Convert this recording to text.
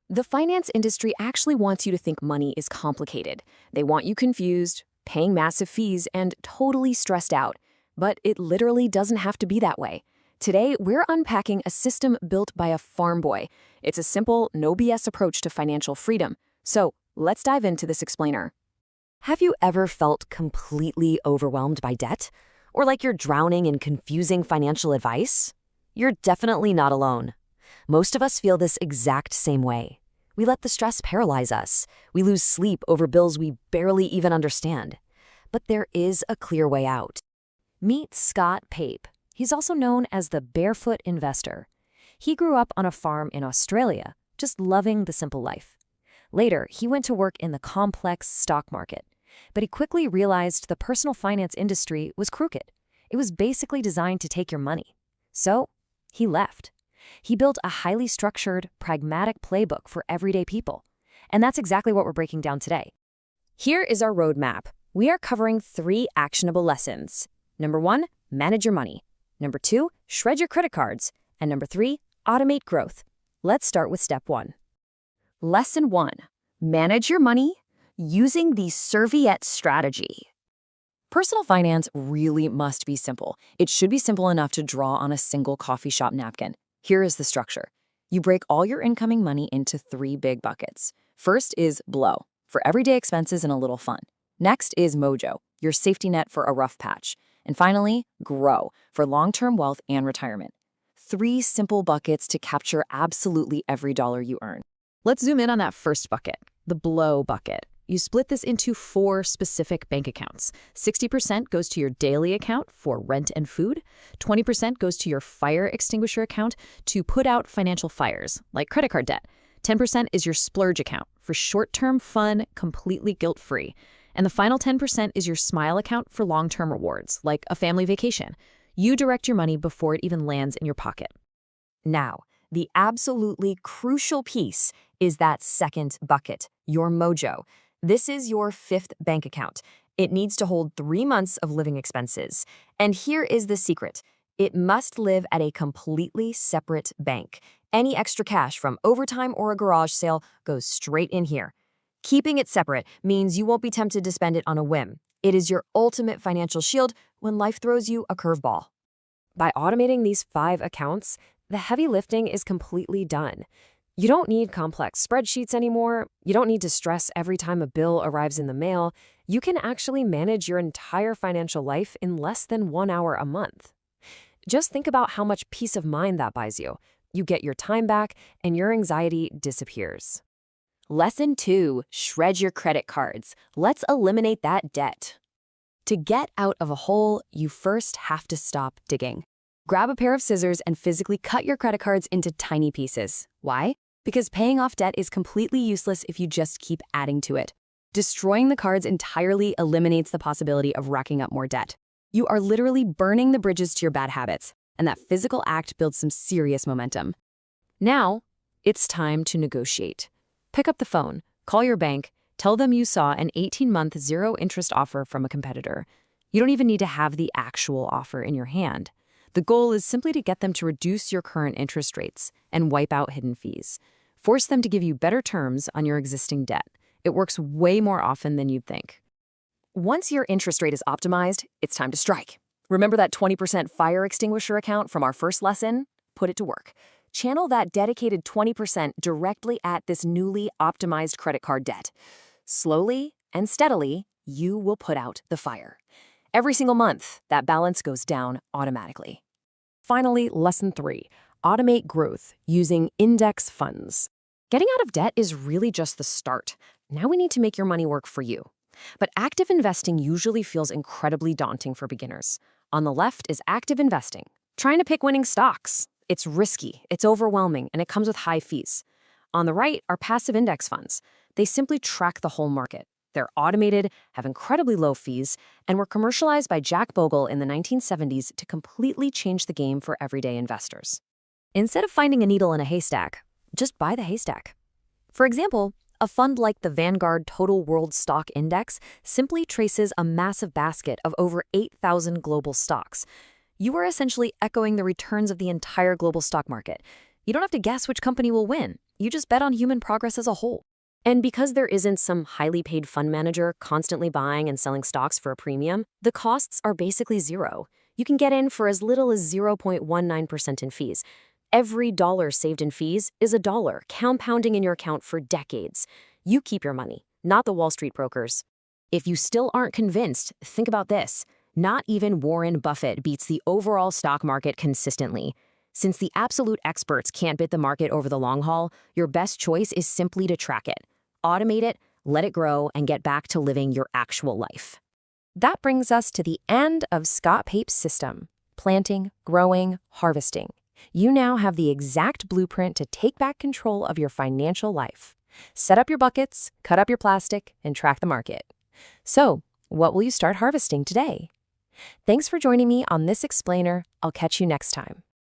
The finance industry actually wants you to think money is complicated. They want you confused, paying massive fees, and totally stressed out. But it literally doesn't have to be that way. Today, we're unpacking a system built by a farm boy. It's a simple, no BS approach to financial freedom. So, let's dive into this explainer. Have you ever felt completely overwhelmed by debt? Or like you're drowning in confusing financial advice? You're definitely not alone. Most of us feel this exact same way. We let the stress paralyze us. We lose sleep over bills we barely even understand. But there is a clear way out. Meet Scott Pape. He's also known as the Barefoot Investor. He grew up on a farm in Australia, just loving the simple life. Later, he went to work in the complex stock market. But he quickly realized the personal finance industry was crooked. It was basically designed to take your money. So, he left. He built a highly structured, pragmatic playbook for everyday people. And that's exactly what we're breaking down today. Here is our roadmap. We are covering 3 actionable lessons. Number 1, manage your money. Number 2, shred your credit cards. And number 3, automate growth. Let's start with step 1. Lesson 1, manage your money using the serviette strategy. Personal finance really must be simple. It should be simple enough to draw on a single coffee shop napkin. Here is the structure. You break all your incoming money into 3 big buckets. First is blow, for everyday expenses and a little fun. Next is mojo, your safety net for a rough patch. And finally, grow, for long-term wealth and retirement. 3 simple buckets to capture absolutely every dollar you earn. Let's zoom in on that first bucket, the blow bucket. You split this into 4 specific bank accounts. 60% goes to your daily account for rent and food. 20% goes to your fire extinguisher account to put out financial fires, like credit card debt. 10% is your splurge account for short-term fun, completely guilt-free. And the final 10% is your smile account for long-term rewards, like a family vacation. You direct your money before it even lands in your pocket. Now, the absolutely crucial piece is that second bucket, your mojo. This is your 5th bank account. It needs to hold 3 months of living expenses. And here is the secret. It must live at a completely separate bank. Any extra cash from overtime or a garage sale goes straight in here. Keeping it separate means you won't be tempted to spend it on a whim. It is your ultimate financial shield when life throws you a curveball. By automating these 5 accounts, the heavy lifting is completely done. You don't need complex spreadsheets anymore. You don't need to stress every time a bill arrives in the mail. You can actually manage your entire financial life in less than 1 hour a month. Just think about how much peace of mind that buys you. You get your time back, and your anxiety disappears. Lesson 2, shred your credit cards. Let's eliminate that debt. To get out of a hole, you first have to stop digging. Grab a pair of scissors and physically cut your credit cards into tiny pieces. Why? Because paying off debt is completely useless if you just keep adding to it. Destroying the cards entirely eliminates the possibility of racking up more debt. You are literally burning the bridges to your bad habits, and that physical act builds some serious momentum. Now, it's time to negotiate. Pick up the phone, call your bank, tell them you saw an 18-month zero-interest offer from a competitor. You don't even need to have the actual offer in your hand. The goal is simply to get them to reduce your current interest rates and wipe out hidden fees. Force them to give you better terms on your existing debt. It works way more often than you'd think. Once your interest rate is optimized, it's time to strike. Remember that 20% fire extinguisher account from our first lesson? Put it to work. Channel that dedicated 20% directly at this newly optimized credit card debt. Slowly and steadily, you will put out the fire. Every single month, that balance goes down automatically. Finally, lesson 3, automate growth using index funds. Getting out of debt is really just the start. Now we need to make your money work for you. But active investing usually feels incredibly daunting for beginners. On the left is active investing, trying to pick winning stocks. It's risky, it's overwhelming, and it comes with high fees. On the right are passive index funds. They simply track the whole market. They're automated, have incredibly low fees, and were commercialized by Jack Bogle in the 1970s to completely change the game for everyday investors. Instead of finding a needle in a haystack, just buy the haystack. For example, a fund like the Vanguard Total World Stock Index simply traces a massive basket of over 8,000 global stocks. You are essentially echoing the returns of the entire global stock market. You don't have to guess which company will win. You just bet on human progress as a whole. And because there isn't some highly paid fund manager constantly buying and selling stocks for a premium, the costs are basically zero. You can get in for as little as 0.19% in fees. Every dollar saved in fees is a dollar compounding in your account for decades. You keep your money, not the Wall Street brokers. If you still aren't convinced, think about this. Not even Warren Buffett beats the overall stock market consistently. Since the absolute experts can't bid the market over the long haul, your best choice is simply to track it. Automate it, let it grow, and get back to living your actual life. That brings us to the end of Scott Pape's system: planting, growing, harvesting. You now have the exact blueprint to take back control of your financial life. Set up your buckets, cut up your plastic, and track the market. So, what will you start harvesting today? Thanks for joining me on this explainer. I'll catch you next time.